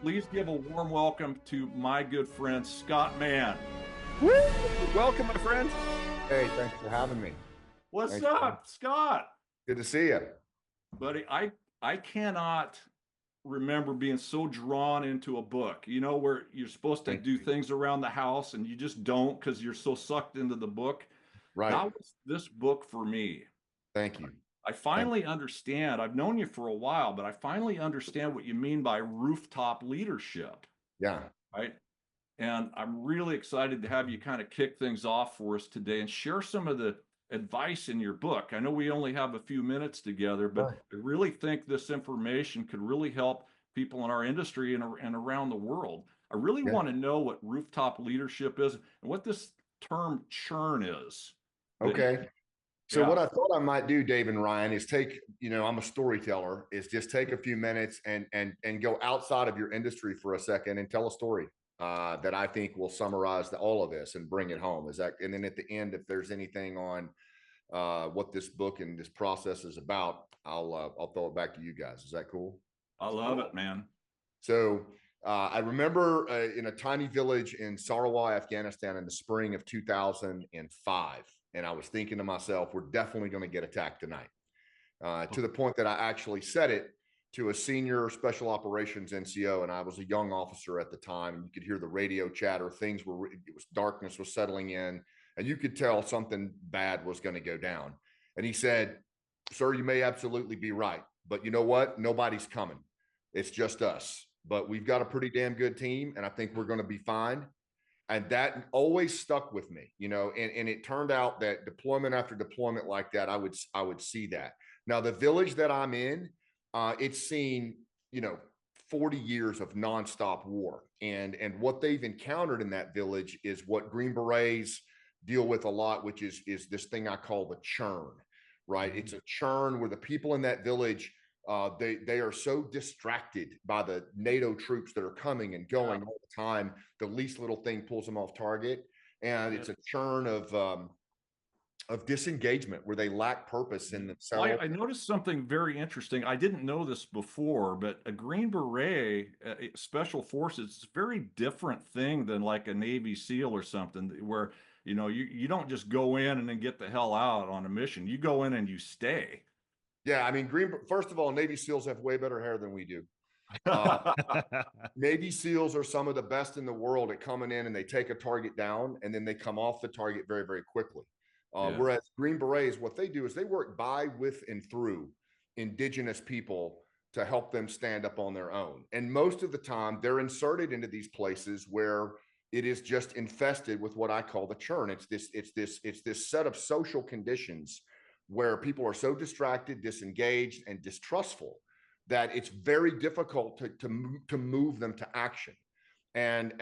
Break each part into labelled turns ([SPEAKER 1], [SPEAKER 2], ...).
[SPEAKER 1] please give a warm welcome to my good friend, Scott Mann.
[SPEAKER 2] Woo! Welcome, my friend.
[SPEAKER 3] Hey, thanks for having me.
[SPEAKER 1] What's
[SPEAKER 3] Thanks, man.
[SPEAKER 1] up, Scott?
[SPEAKER 3] Good to see you.
[SPEAKER 1] Buddy, I cannot remember being so drawn into a book, where you're supposed to
[SPEAKER 3] Thank
[SPEAKER 1] do
[SPEAKER 3] you.
[SPEAKER 1] things around the house and you just don't because you're so sucked into the book.
[SPEAKER 3] Right.
[SPEAKER 1] That was this book for me.
[SPEAKER 3] Thank you.
[SPEAKER 1] I
[SPEAKER 3] Thank
[SPEAKER 1] finally understand. I've known you for a while, but I finally understand what you mean by rooftop leadership,
[SPEAKER 3] you. Yeah.
[SPEAKER 1] right? And I'm really excited to have you kind of kick things off for us today and share some of the advice in your book. I know we only have a few minutes together, but
[SPEAKER 3] Right.
[SPEAKER 1] I really think this information could really help people in our industry and around the world. I really
[SPEAKER 3] Yeah.
[SPEAKER 1] want to know what rooftop leadership is and what this term churn is. That you,
[SPEAKER 3] Okay. So what
[SPEAKER 1] yeah.
[SPEAKER 3] I thought I might do, Dave and Ryan, is take, I'm a storyteller, is just take a few minutes and go outside of your industry for a second and tell a story that I think will summarize all of this and bring it home. Is that, and then at the end, if there's anything on what this book and this process is about, I'll throw it back to you guys. Is that cool?
[SPEAKER 1] I love it, man.
[SPEAKER 3] So I remember in a tiny village in Sarawak, Afghanistan in the spring of 2005. And I was thinking to myself, we're definitely going to get attacked tonight. To the point that I actually said it to a senior special operations NCO. And I was a young officer at the time. And you could hear the radio chatter. Darkness was settling in. And you could tell something bad was going to go down. And he said, "Sir, you may absolutely be right. But you know what? Nobody's coming. It's just us. But we've got a pretty damn good team, and I think we're going to be fine." And that always stuck with me, and it turned out that deployment after deployment like that, I would see that. Now, the village that I'm in, it's seen, 40 years of nonstop war. And what they've encountered in that village is what Green Berets deal with a lot, which is this thing I call the churn, right? Mm-hmm. It's a churn where the people in that village they are so distracted by the NATO troops that are coming and going all the time. The least little thing pulls them off target, and it's a churn of disengagement where they lack purpose in
[SPEAKER 1] Well,
[SPEAKER 3] themselves.
[SPEAKER 1] I noticed something very interesting. I didn't know this before, but a Green Beret, Special Forces, is a very different thing than like a Navy SEAL or something, where you don't just go in and then get the hell out on a mission. You go in and you stay.
[SPEAKER 3] Yeah, I mean, First of all, Navy SEALs have way better hair than we do. Uh, Navy SEALs are some of the best in the world at coming in and they take a target down and then they come off the target very, very quickly.
[SPEAKER 1] Yeah.
[SPEAKER 3] Whereas Green Berets, what they do is they work by, with, and through indigenous people to help them stand up on their own. And most of the time, they're inserted into these places where it is just infested with what I call the churn. It's this set of social conditions where people are so distracted, disengaged, and distrustful that it's very difficult to move them to action. And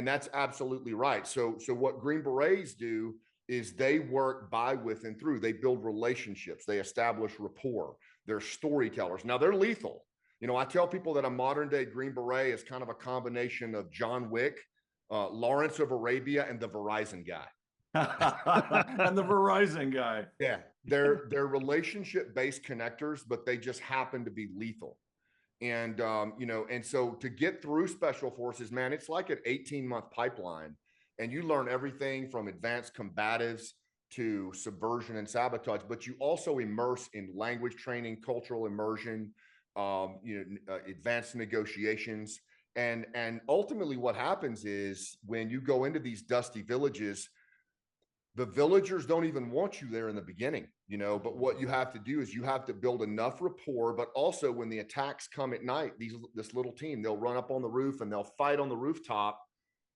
[SPEAKER 3] that's absolutely right. So what Green Berets do is they work by, with, and through. They build relationships. They establish rapport. They're storytellers. Now they're lethal. I tell people that a modern day Green Beret is kind of a combination of John Wick, Lawrence of Arabia, and the Verizon guy.
[SPEAKER 1] And the Verizon guy.
[SPEAKER 3] Yeah, they're relationship based connectors, but they just happen to be lethal. And so to get through special forces, man, it's like an 18-month pipeline, and you learn everything from advanced combatives to subversion and sabotage. But you also immerse in language training, cultural immersion, advanced negotiations, and ultimately, what happens is when you go into these dusty villages, the villagers don't even want you there in the beginning, but what you have to do is you have to build enough rapport. But also when the attacks come at night, this little team, they'll run up on the roof and they'll fight on the rooftop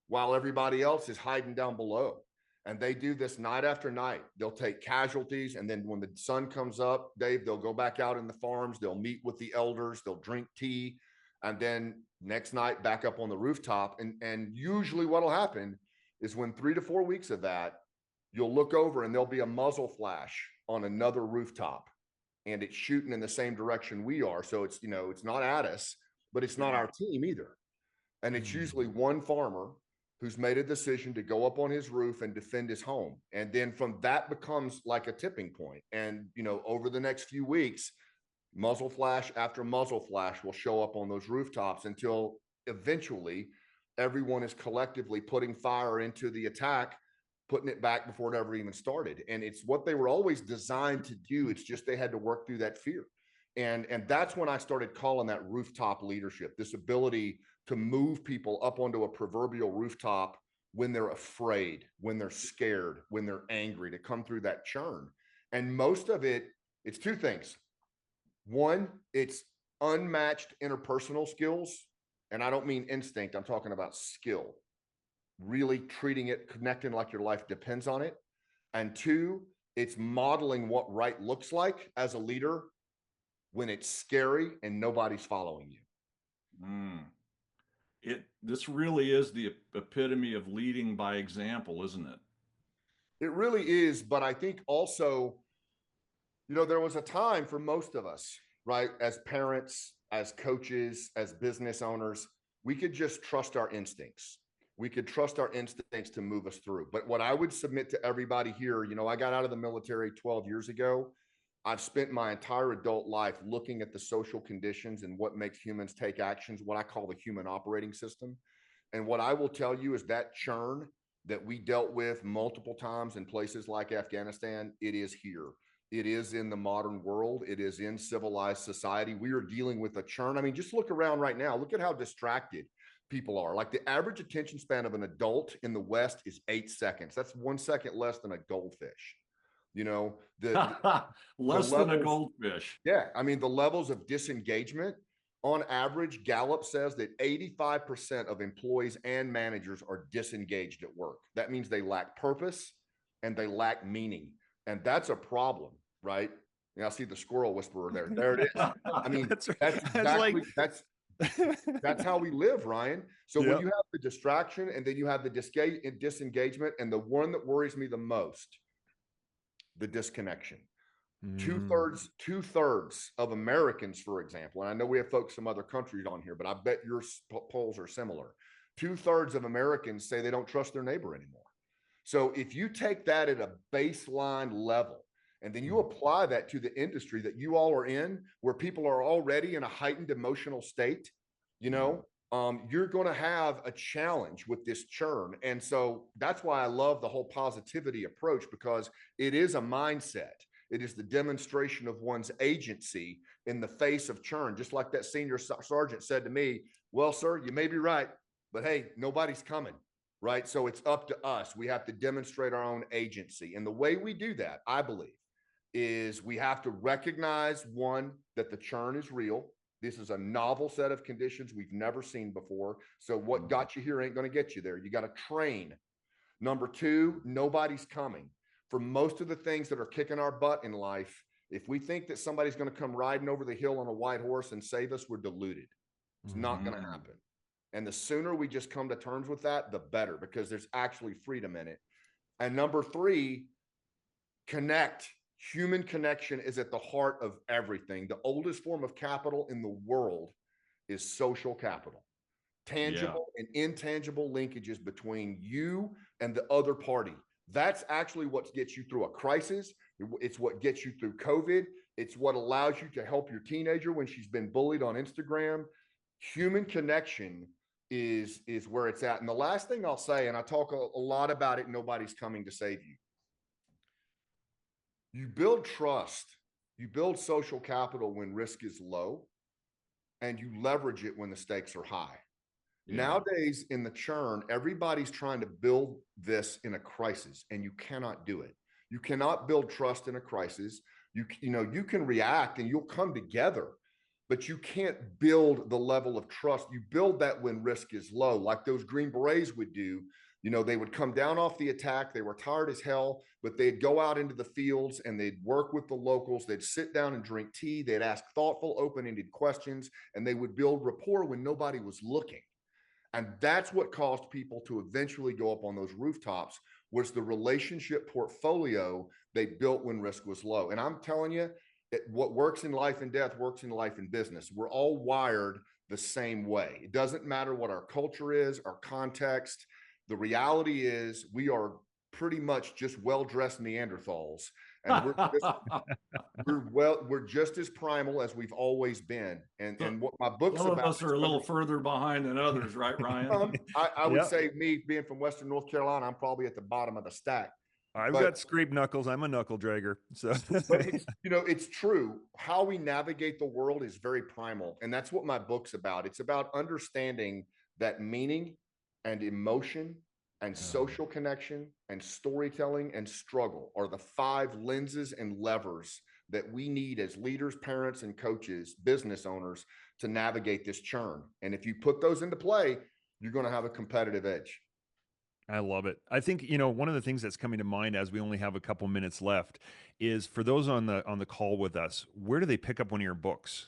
[SPEAKER 3] while everybody else is hiding down below. And they do this night after night. They'll take casualties, and then when the sun comes up, Dave, they'll go back out in the farms, they'll meet with the elders, they'll drink tea, and then next night back up on the rooftop. And usually what'll happen is when 3 to 4 weeks of that, you'll look over and there'll be a muzzle flash on another rooftop, and it's shooting in the same direction we are. So it's not at us, but it's not our team either. And it's usually one farmer who's made a decision to go up on his roof and defend his home. And then from that becomes like a tipping point. And, over the next few weeks, muzzle flash after muzzle flash will show up on those rooftops until eventually everyone is collectively putting fire into the attack, putting it back before it ever even started. And it's what they were always designed to do. It's just they had to work through that fear. And that's when I started calling that rooftop leadership, this ability to move people up onto a proverbial rooftop when they're afraid, when they're scared, when they're angry, to come through that churn. And most of it, it's two things. One, it's unmatched interpersonal skills. And I don't mean instinct, I'm talking about skill, really treating it, connecting like your life depends on it. And two, it's modeling what right looks like as a leader when it's scary and nobody's following you.
[SPEAKER 1] This really is the epitome of leading by example, isn't it?
[SPEAKER 3] It really is. But I think also, there was a time for most of us, right? As parents, as coaches, as business owners, we could just trust our instincts. We could trust our instincts to move us through. But what I would submit to everybody here, I got out of the military 12 years ago. I've spent my entire adult life looking at the social conditions and what makes humans take actions, what I call the human operating system. And what I will tell you is that churn that we dealt with multiple times in places like Afghanistan, it is here. It is in the modern world. It is in civilized society. We are dealing with a churn. I mean, just look around right now. Look at how distracted people are. Like the average attention span of an adult in the West is 8 seconds. That's 1 second less than a goldfish.
[SPEAKER 1] Less than a goldfish.
[SPEAKER 3] Yeah. I mean, the levels of disengagement on average, Gallup says that 85% of employees and managers are disengaged at work. That means they lack purpose and they lack meaning. And that's a problem, right? I see the squirrel whisperer there. There it is. I mean, that's exactly, that's how we live, Ryan. So when you have the distraction and then you have the disengagement, and the one that worries me the most, the disconnection. Two-thirds of Americans, for example, and I know we have folks from other countries on here, but I bet your polls are similar. 2/3 of Americans say they don't trust their neighbor anymore. So if you take that at a baseline level, and then you apply that to the industry that you all are in, where people are already in a heightened emotional state, you're going to have a challenge with this churn. And so that's why I love the whole positivity approach, because it is a mindset. It is the demonstration of one's agency in the face of churn. Just like that senior sergeant said to me, well, sir, you may be right, but hey, nobody's coming, right? So it's up to us. We have to demonstrate our own agency. And the way we do that, I believe, is we have to recognize, one, that the churn is real. This is a novel set of conditions we've never seen before. So what got you here ain't going to get you there. You got to train. Number two, nobody's coming. For most of the things that are kicking our butt in life, if we think that somebody's going to come riding over the hill on a white horse and save us, we're deluded. It's not going to happen. And the sooner we just come to terms with that, the better, because there's actually freedom in it. And number three, connect. Human connection is at the heart of everything. The oldest form of capital in the world is social capital. Tangible and intangible linkages between you and the other party. That's actually what gets you through a crisis. It's what gets you through COVID. It's what allows you to help your teenager when she's been bullied on Instagram. Human connection is where it's at. And the last thing I'll say, and I talk a lot about it, nobody's coming to save you. You build trust, you build social capital when risk is low, and you leverage it when the stakes are high. Nowadays, in the churn, everybody's trying to build this in a crisis, and you cannot do it. You cannot build trust in a crisis. You can react and you'll come together, but you can't build the level of trust. You build that when risk is low, like those Green Berets would do. They would come down off the attack. They were tired as hell, but they'd go out into the fields and they'd work with the locals. They'd sit down and drink tea. They'd ask thoughtful, open-ended questions, and they would build rapport when nobody was looking. And that's what caused people to eventually go up on those rooftops, was the relationship portfolio they built when risk was low. And I'm telling you, what works in life and death works in life and business. We're all wired the same way. It doesn't matter what our culture is, our context. The reality is we are pretty much just well-dressed Neanderthals, and we're just as primal as we've always been. And what my book's
[SPEAKER 1] Some of
[SPEAKER 3] about
[SPEAKER 1] us are a little further behind than others, right, Ryan?
[SPEAKER 3] I would say, me being from Western North Carolina, I'm probably at the bottom of the stack.
[SPEAKER 2] I've
[SPEAKER 3] But
[SPEAKER 2] got scraped knuckles. I'm a knuckle dragger. So,
[SPEAKER 3] but it's, it's true. How we navigate the world is very primal. And that's what my book's about. It's about understanding that meaning and emotion and social connection and storytelling and struggle are the 5 lenses and levers that we need as leaders, parents, and coaches, business owners, to navigate this churn. And if you put those into play, you're going to have a competitive edge.
[SPEAKER 2] I love it. I think, one of the things that's coming to mind as we only have a couple minutes left is, for those on the call with us, where do they pick up one of your books?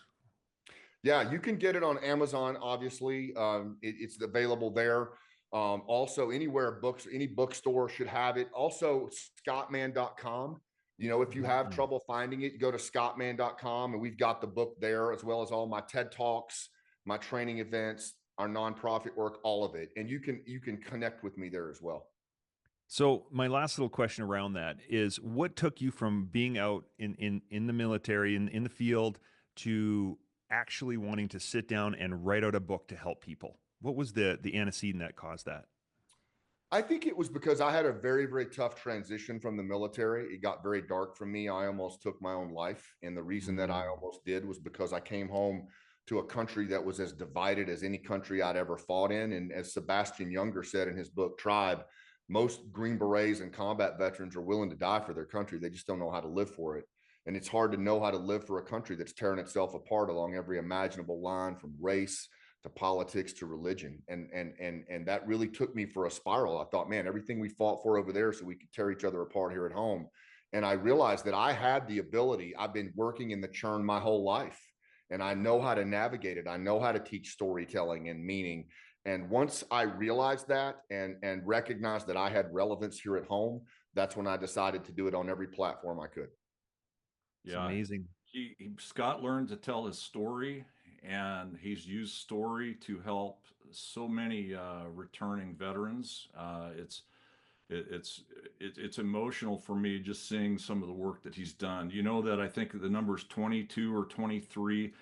[SPEAKER 3] Yeah, you can get it on Amazon, obviously. It's available there. Also, anywhere any bookstore should have it. Also, scottmann.com. If you have trouble finding it, go to scottmann.com, and we've got the book there, as well as all my TED Talks, my training events, our nonprofit work, all of it. And you can connect with me there as well.
[SPEAKER 2] So my last little question around that is, what took you from being out in the military, in the field, to actually wanting to sit down and write out a book to help people? What was the antecedent that caused that?
[SPEAKER 3] I think it was because I had a very, very tough transition from the military. It got very dark for me. I almost took my own life. And the reason that I almost did was because I came home to a country that was as divided as any country I'd ever fought in. And as Sebastian Younger said in his book, Tribe, most Green Berets and combat veterans are willing to die for their country. They just don't know how to live for it. And it's hard to know how to live for a country that's tearing itself apart along every imaginable line, from race to politics to religion. And that really took me for a spiral. I thought, man, everything we fought for over there so we could tear each other apart here at home. And I realized that I had the ability. I've been working in the churn my whole life, and I know how to navigate it. I know how to teach storytelling and meaning. And once I realized that and recognized that I had relevance here at home, that's when I decided to do it on every platform I could.
[SPEAKER 2] It's amazing.
[SPEAKER 1] Scott learned to tell his story, and he's used story to help so many returning veterans. It's emotional for me just seeing some of the work that he's done. That I think the number is 22 or 23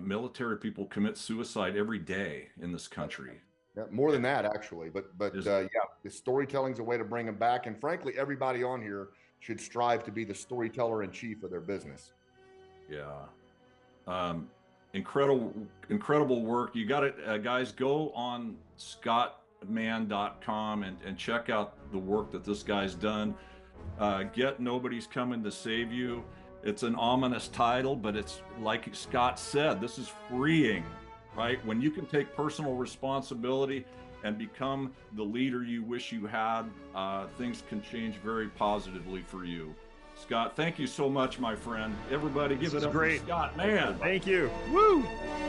[SPEAKER 1] military people commit suicide every day in this country.
[SPEAKER 3] Yeah, more than that, actually. But yeah, the storytelling's a way to bring them back. And frankly, everybody on here should strive to be the storyteller in chief of their business.
[SPEAKER 1] Yeah. Incredible work. You got it, guys. Go on scottmann.com and check out the work that this guy's done. Get Nobody's Coming to Save You. It's an ominous title, but it's like Scott said, this is freeing, right? When you can take personal responsibility and become the leader you wish you had, things can change very positively for you. Scott, thank you so much, my friend. Everybody give it up for Scott Mann.
[SPEAKER 2] Thank you. Woo!